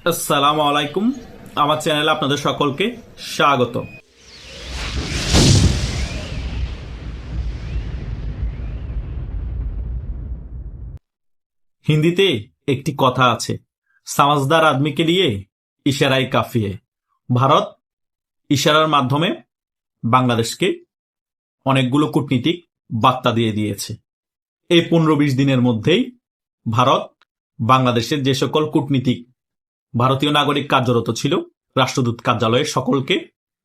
আসসালামু আলাইকুম। আমার চ্যানেলে আপনাদের সকলকে স্বাগত। হিন্দিতে একটি কথা আছে, সামাজদার আদমিকে লিয়ে ইশারাই কাফিয়ে। ভারত ইশারার মাধ্যমে বাংলাদেশকে অনেকগুলো কূটনীতিক বার্তা দিয়ে দিয়েছে। এই 15-20 দিনের মধ্যেই ভারত বাংলাদেশের যে সকল কূটনীতিক ভারতীয় নাগরিক কার্যরত ছিল রাষ্ট্রদূত কার্যালয়ে সকলকে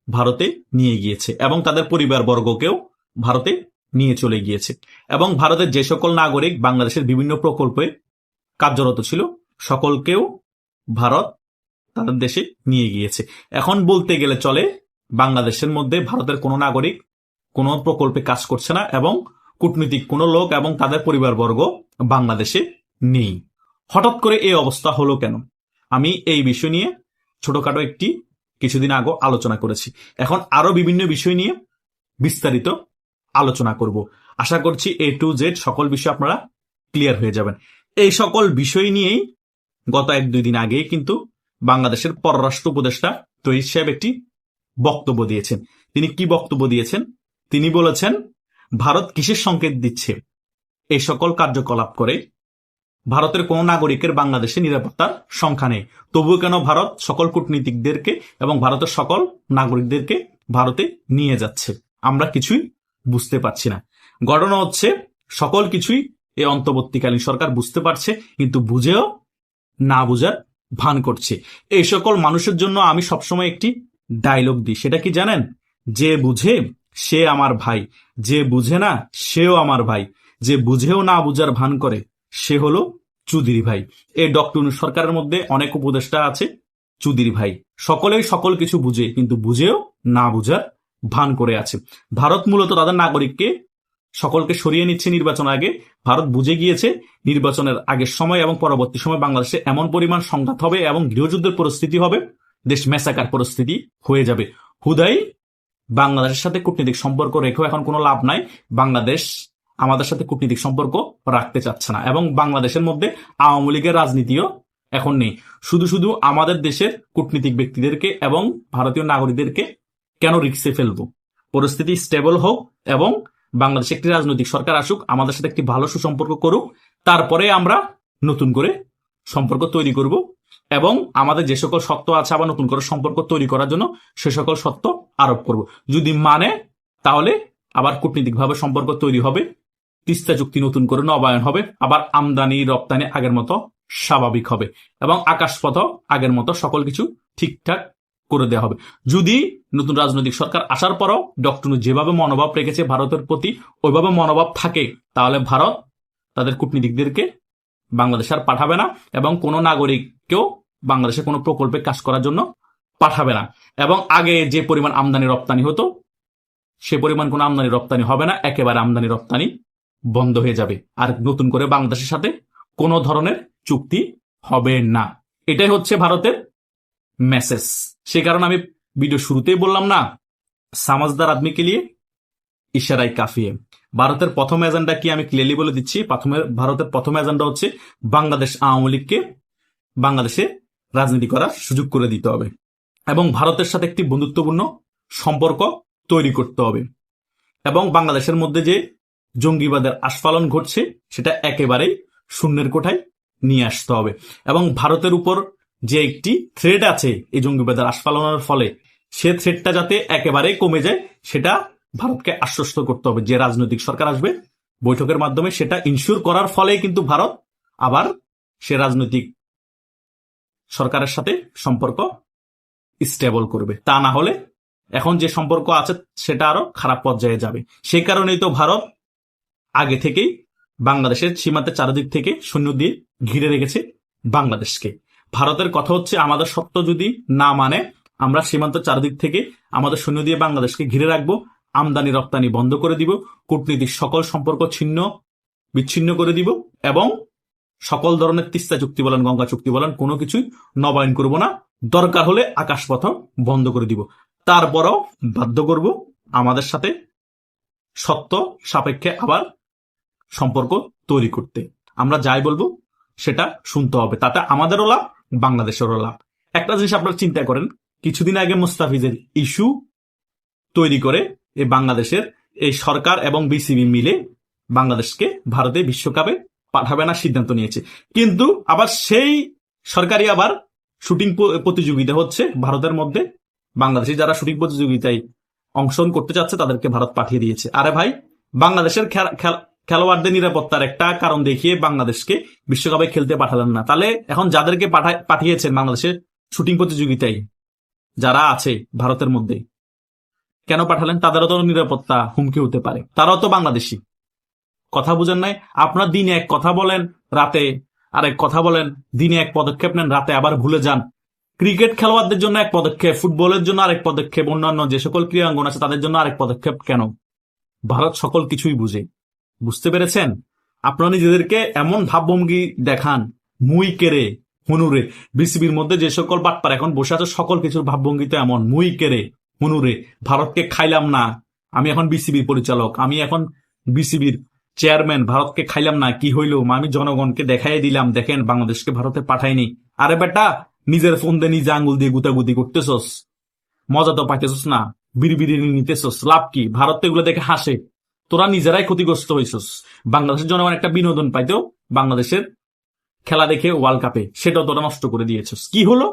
ভারতে নিয়ে গিয়েছে এবং তাদের পরিবারবর্গকেও ভারতে নিয়ে চলে গিয়েছে। এবং ভারতের যে সকল নাগরিক বাংলাদেশের বিভিন্ন প্রকল্পে কার্যরত ছিল সকলকেও ভারত তাদের দেশে নিয়ে গিয়েছে। এখন বলতে গেলে চলে বাংলাদেশের মধ্যে ভারতের কোনো নাগরিক কোনো প্রকল্পে কাজ করছে না এবং কূটনীতিক কোনো লোক এবং তাদের পরিবারবর্গ বাংলাদেশে নেই। হঠাৎ করে এই অবস্থা হলো কেন? আমি এই বিষয় নিয়ে ছোটখাটো একটি কিছুদিন আগে আলোচনা করেছি। এখন আরো বিভিন্ন বিষয় নিয়ে বিস্তারিত আলোচনা করব। আশা করছি A to Z সকল বিষয় আপনারা ক্লিয়ার হয়ে যাবেন। এই সকল বিষয় নিয়েই গত 1-2 দিন আগেই কিন্তু বাংলাদেশের পররাষ্ট্র উপদেষ্টা তহিদ সাহেব একটি বক্তব্য দিয়েছেন। তিনি কি বক্তব্য দিয়েছেন? তিনি বলেছেন, ভারত কিসের সংকেত দিচ্ছে এই সকল কার্যকলাপ করে? ভারতের কোন নাগরিকের বাংলাদেশে নিরাপত্তার সংখ্যা নেই, তবুও কেন ভারত সকল কূটনীতিকদেরকে এবং ভারতের সকল নাগরিকদেরকে ভারতে নিয়ে যাচ্ছে? আমরা কিছুই বুঝতে পারছি না। ঘটনা হচ্ছে সকল কিছুই এই অন্তর্বর্তীকালীন সরকার বুঝতে পারছে, কিন্তু বুঝেও না বুঝার ভান করছে। এই সকল মানুষের জন্য আমি সবসময় একটি ডায়লগ দিই, সেটা কি জানেন? যে বুঝে সে আমার ভাই, যে বুঝে না সেও আমার ভাই, যে বুঝেও না বুঝার ভান করে সে হলো চুদির ভাই। এই ডক্টর সরকারের মধ্যে অনেক উপদেষ্টা আছে চুদির ভাই। সকলেই সকল কিছু বুঝে, কিন্তু বুঝেও না বুঝার ভান করে আছে। ভারত মূলত তাদের নাগরিককে সকলকে সরিয়ে নিচ্ছে নির্বাচন আগে। ভারত বুঝে গিয়েছে নির্বাচনের আগের সময় এবং পরবর্তী সময় বাংলাদেশে এমন পরিমাণ সংঘাত হবে এবং গৃহযুদ্ধের পরিস্থিতি হবে, দেশ মেসাকার পরিস্থিতি হয়ে যাবে। হুদাই বাংলাদেশের সাথে কূটনৈতিক সম্পর্ক রেখেও এখন কোনো লাভ নাই। বাংলাদেশ আমাদের সাথে কূটনৈতিক সম্পর্ক রাখতে চাচ্ছে না এবং বাংলাদেশের মধ্যে আওয়ামী লীগের রাজনীতিও এখন নেই। শুধু শুধু আমাদের দেশের কূটনীতিক ব্যক্তিদেরকে এবং ভারতীয় নাগরিকদেরকে কেন রিস্কে ফেলবো? পরিস্থিতি স্টেবল হোক এবং বাংলাদেশে একটি রাজনৈতিক সরকার আসুক, আমাদের সাথে একটি ভালো সুসম্পর্ক করুক, তারপরে আমরা নতুন করে সম্পর্ক তৈরি করব এবং আমাদের যে সকল সত্য আছে আবার নতুন করে সম্পর্ক তৈরি করার জন্য সে সকল সত্য আরোপ করব। যদি মানে তাহলে আবার কূটনীতিকভাবে সম্পর্ক তৈরি হবে, তিস্তা চুক্তি নতুন করে নবায়ন হবে, আবার আমদানি রপ্তানি আগের মতো স্বাভাবিক হবে এবং আকাশপথ আগের মতো সকল কিছু ঠিকঠাক করে দেওয়া হবে। যদি নতুন রাজনৈতিক সরকার আসার পরও ডক্টর যেভাবে মনোভাব রেখেছে ভারতের প্রতি ওইভাবে মনোভাব থাকে, তাহলে ভারত তাদের কূটনীতিকদেরকে বাংলাদেশ আর পাঠাবে না এবং কোনো নাগরিককেও বাংলাদেশে কোনো প্রকল্পে কাজ করার জন্য পাঠাবে না। এবং আগে যে পরিমাণ আমদানি রপ্তানি হতো সে পরিমাণ কোনো আমদানি রপ্তানি হবে না, একেবারে আমদানি রপ্তানি বন্ধ হয়ে যাবে। আর নতুন করে বাংলাদেশের সাথে কোনো ধরনের চুক্তি হবে না। এটাই হচ্ছে ভারতের মেসেজ। সে কারণে আমি ভিডিও শুরুতেই বললাম না, সামাজদার আদমিকে লিয়ে ইশারাই কাফিয়ে। ভারতের প্রথম এজেন্ডা কি আমি ক্লিয়ারলি বলে দিচ্ছি। ভারতের প্রথম এজেন্ডা হচ্ছে বাংলাদেশ আওয়ামী লীগকে বাংলাদেশে রাজনীতি করার সুযোগ করে দিতে হবে এবং ভারতের সাথে একটি বন্ধুত্বপূর্ণ সম্পর্ক তৈরি করতে হবে এবং বাংলাদেশের মধ্যে যে জঙ্গিবাদের আস্ফালন ঘটছে সেটা একেবারেই শূন্যের কোঠায় নিয়ে আসতে হবে এবং ভারতের উপর যে একটি থ্রেট আছে এই জঙ্গিবাদের আস্ফালনের ফলে, সে থ্রেটটা যাতে একেবারেই কমে যায় সেটা ভারতকে আশ্বস্ত করতে হবে। যে রাজনৈতিক সরকার আসবে বৈঠকের মাধ্যমে সেটা ইনশিওর করার ফলে কিন্তু ভারত আবার সে রাজনৈতিক সরকারের সাথে সম্পর্ক স্টেবল করবে। তা না হলে এখন যে সম্পর্ক আছে সেটা আরো খারাপ পর্যায়ে যাবে। সেই কারণেই তো ভারত আগে থেকেই বাংলাদেশের সীমান্তের চারিদিক থেকে সৈন্য দিয়ে ঘিরে রেখেছে বাংলাদেশকে। ভারতের কথা হচ্ছে আমাদের সত্য যদি না মানে আমরা সীমান্তের চারিদিক থেকে আমাদের সৈন্য দিয়ে বাংলাদেশকে ঘিরে রাখবো, আমদানি রপ্তানি বন্ধ করে দিব, কূটনীতিক সকল সম্পর্ক ছিন্ন বিচ্ছিন্ন করে দিব এবং সকল ধরনের তিস্তা চুক্তি বলেন গঙ্গা চুক্তি বলেন কোনো কিছুই নবায়ন করব না। দরকার হলে আকাশপথ বন্ধ করে দিব। তারপরও বাধ্য করব আমাদের সাথে সত্য সাপেক্ষে আবার সম্পর্ক তৈরি করতে। আমরা যাই বলবো সেটা শুনতে হবে, তাতে আমাদেরও লাভ, বাংলাদেশেরও লাভ। একটা জিনিস আপনারা চিন্তা করেন, কিছুদিন আগে মুস্তাফিজের ইস্যু তৈরি করে এই বাংলাদেশের এই সরকার এবং বিসিবি মিলে বাংলাদেশকে ভারতে বিশ্বকাপে পাঠাবে না সিদ্ধান্ত নিয়েছে। কিন্তু আবার সেই সরকারি আবার শুটিং প্রতিযোগিতা হচ্ছে ভারতের মধ্যে, বাংলাদেশি যারা শুটিং প্রতিযোগিতায় অংশগ্রহণ করতে চাচ্ছে তাদেরকে ভারত পাঠিয়ে দিয়েছে। আরে ভাই, বাংলাদেশের খেলোয়াড়দের নিরাপত্তার একটা কারণ দেখিয়ে বাংলাদেশকে বিশ্বকাপে খেলতে পাঠালেন না, তাহলে এখন যাদেরকে পাঠিয়েছেন বাংলাদেশের শুটিং প্রতিযোগিতায় যারা আছে ভারতের মধ্যে, কেন পাঠালেন? তাদেরও তো নিরাপত্তা হুমকি হতে পারে, তারাও তো বাংলাদেশি। কথা বুঝেন নাই? আপনার দিনে এক কথা বলেন, রাতে আরেক কথা বলেন, দিনে এক পদক্ষেপ নেন, রাতে আবার ভুলে যান। ক্রিকেট খেলোয়াড়দের জন্য এক পদক্ষেপ, ফুটবলের জন্য আরেক পদক্ষেপ, অন্যান্য যে সকল ক্রীড়াঙ্গন আছে তাদের জন্য আরেক পদক্ষেপ। কেন? ভারত সকল কিছুই বুঝে। বুঝতে পেরেছেন? আপনারা নিজেদেরকে এমন ভাবভঙ্গি দেখান, মুই কেড়ে হুনুরে। বিসিবির মধ্যে যে সকল বাটপার এখন বসে আছে সকল কিছুর ভাবভঙ্গি তো এমন, মুই কেড়ে হুনুরে, ভারতকে খাইলাম না, আমি এখন বিসিবির পরিচালক, আমি এখন বিসিবির চেয়ারম্যান, ভারতকে খাইলাম না, কি হইল আমি জনগণকে দেখাই দিলাম, দেখেন বাংলাদেশকে ভারতে পাঠাইনি। আরে বেটা, নিজের ফোন দিয়ে নিজে আঙ্গুল দিয়ে গুতাগুতি করতেছস, মজা তো পাইতেছস না, বিড়বিড়ি নিতেছস, লাভ কি? ভারত তো এগুলো দেখে হাসে, তোরা নিজেরাই ক্ষতিগ্রস্ত হইছস। বাংলাদেশের জনগণ একটা বিনোদন পাইতেও বাংলাদেশের খেলা দেখে ওয়ার্ল্ড কাপে, সেটাও তোরা নষ্ট করে দিয়েছস। কি হলো?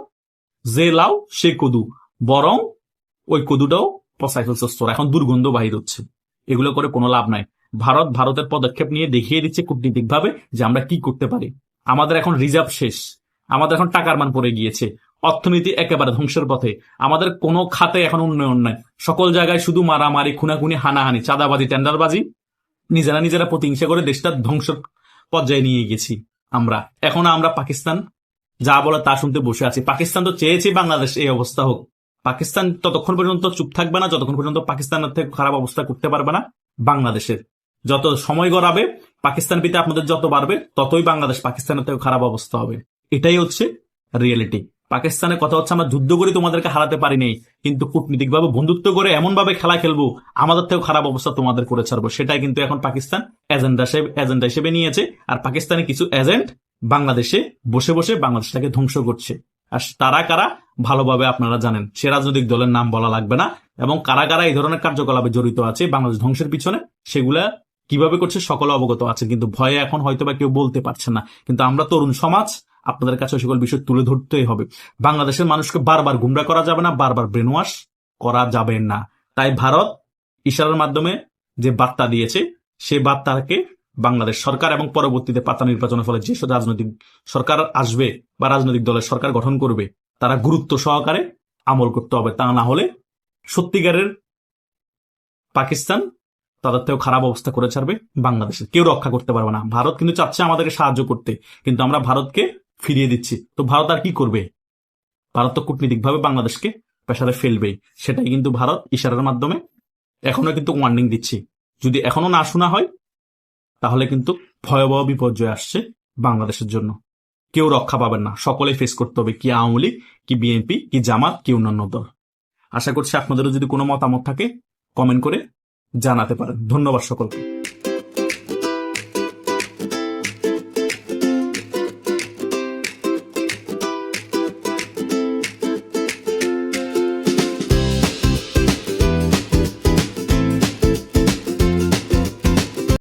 যে লাউ সে কদু, বরং ওই কদুটাও পচাই ফেলছস তোরা, এখন দুর্গন্ধ বাহির হচ্ছে। এগুলো করে কোনো লাভ নাই। ভারতের পদক্ষেপ নিয়ে দেখিয়ে দিচ্ছে কূটনীতিক ভাবে যে আমরা কি করতে পারি। আমাদের এখন রিজার্ভ শেষ, আমাদের এখন টাকার মান পড়ে গিয়েছে, অর্থনীতি একেবারে ধ্বংসের পথে, আমাদের কোনো খাতে এখন উন্নয়ন নাই, সকল জায়গায় শুধু মারামারি, খুনাখুনি, হানাহানি, চাঁদাবাজি, টেন্ডারবাজি, নিজেরা প্রতিহিংসা করে দেশটা ধ্বংসের পর্যায়ে নিয়ে গেছি আমরা। এখন আমরা পাকিস্তান যা বলে তা শুনতে বসে আছি। পাকিস্তান তো চেয়েছে বাংলাদেশ এই অবস্থা হোক। পাকিস্তান ততক্ষণ পর্যন্ত চুপ থাকবে না যতক্ষণ পর্যন্ত পাকিস্তানের থেকে খারাপ অবস্থা করতে পারবে না বাংলাদেশের। যত সময় গড়াবে, পাকিস্তান পিতে আপনাদের যত বাড়বে, ততই বাংলাদেশ পাকিস্তানের থেকে খারাপ অবস্থা হবে। এটাই হচ্ছে রিয়েলিটি। পাকিস্তানের কথা হচ্ছে আমরা যুদ্ধ করে তোমাদেরকে হারাতে পারিনি, কিন্তু কূটনীতিক ভাবে বন্ধুত্ব করে এমন ভাবে খেলা খেলবো আমাদের থেকেও খারাপ অবস্থা তোমাদের করে ছাড়বো। সেটাই কিন্তু এখন পাকিস্তান এজেন্ডা হিসেবে নিয়েছে। আর পাকিস্তানের কিছু এজেন্ট বাংলাদেশে বসে বসে বাংলাদেশটাকে ধ্বংস করছে। আর তারা কারা ভালোভাবে আপনারা জানেন, সে রাজনৈতিক দলের নাম বলা লাগবে না, এবং কারা কারা এই ধরনের কার্যকলাপে জড়িত আছে বাংলাদেশ ধ্বংসের পিছনে, সেগুলা কিভাবে করছে সকলে অবগত আছে, কিন্তু ভয়ে এখন হয়তো বা কেউ বলতে পারছে না। কিন্তু আমরা তরুণ সমাজ, আপনাদের কাছে সকল বিষয় তুলে ধরতেই হবে। বাংলাদেশের মানুষকে বারবার গুমরা করা যাবে না, বারবার ব্রেন ওয়াশ করা যাবে না। তাই ভারত ইশারার মাধ্যমে যে বার্তা দিয়েছে, সে বার্তাকে বাংলাদেশ সরকার এবং পরবর্তীতে পাতা নির্বাচনের ফলে যে রাজনৈতিক সরকার আসবে বা রাজনৈতিক দলের সরকার গঠন করবে, তারা গুরুত্ব সহকারে আমল করতে হবে। তা না হলে সত্যিকারের পাকিস্তান তাদের থেকেও খারাপ অবস্থা করে ছাড়বে, বাংলাদেশে কেউ রক্ষা করতে পারবে না। ভারত কিন্তু চাচ্ছে আমাদেরকে সাহায্য করতে, কিন্তু আমরা ভারতকে ফিরিয়ে দিচ্ছি। তো ভারত আর কি করবে? ভারত তো কূটনীতিক ভাবে বাংলাদেশকে প্রেসারে ফেলবেই। সেটাই কিন্তু ভারত ইশারার মাধ্যমে এখনো কিন্তু ওয়ার্নিং দিচ্ছে। যদি এখনো না শোনা হয়, তাহলে কিন্তু ভয়াবহ বিপর্যয় আসছে বাংলাদেশের জন্য। কেউ রক্ষা পাবেন না, সকলেই ফেস করতে হবে, কি আওয়ামী লীগ, কি বিএনপি, কি জামাত, কি অন্যান্য দল। আশা করছি আপনাদেরও যদি কোনো মতামত থাকে কমেন্ট করে জানাতে পারেন। ধন্যবাদ সকলকে।